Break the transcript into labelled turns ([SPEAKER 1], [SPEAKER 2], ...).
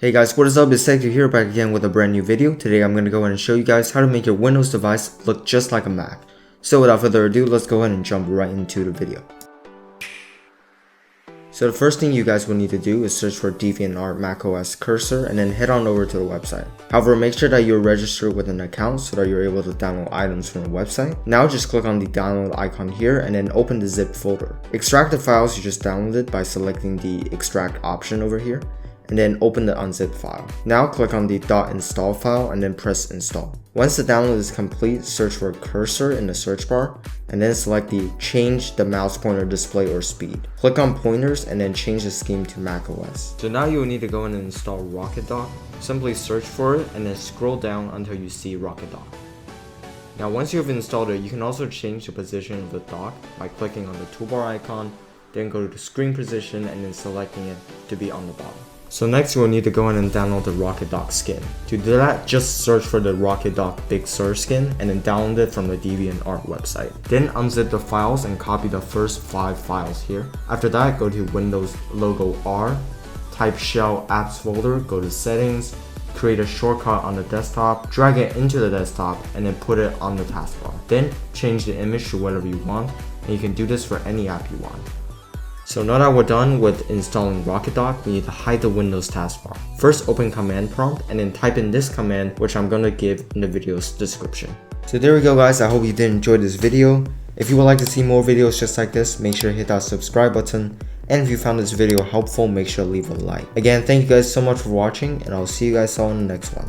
[SPEAKER 1] Hey guys, what is up? It's Seki here, back again with a brand new video. Today I'm going to go ahead and show you guys how to make your Windows device look just like a Mac. So without further ado, let's go ahead and jump right into the video. So the first thing you guys will need to do is search for DeviantArt macOS cursor and then head on over to the website. However, make sure that you're registered with an account so that you're able to download items from the website. Now just click on the download icon here and then open the zip folder. Extract the files you just downloaded by selecting the extract option over here, and then open the unzipped file. Now click on the .install file and then press install. Once the download is complete, search for cursor in the search bar and then select the change the mouse pointer display or speed. Click on pointers and then change the scheme to macOS. So now you will need to go in and install Rocket Dock. Simply search for it and then scroll down until you see Rocket Dock. Now once you have installed it, you can also change the position of the dock by clicking on the toolbar icon, then go to the screen position and then selecting it to be on the bottom. So next you will need to go in and download the Rocket Dock skin. To do that, just search for the Rocket Dock Big Sur skin and then download it from the DeviantArt website. Then unzip the files and copy the first 5 files here. After that, go to Windows logo R, type shell apps folder, go to settings, create a shortcut on the desktop, drag it into the desktop and then put it on the taskbar. Then change the image to whatever you want, and you can do this for any app you want. So now that we're done with installing Rocket Dock, we need to hide the Windows taskbar. First open command prompt and then type in this command, which I'm going to give in the video's description. So there we go guys, I hope you did enjoy this video. If you would like to see more videos just like this, make sure to hit that subscribe button. And if you found this video helpful, make sure to leave a like. Again, thank you guys so much for watching and I'll see you guys all in the next one.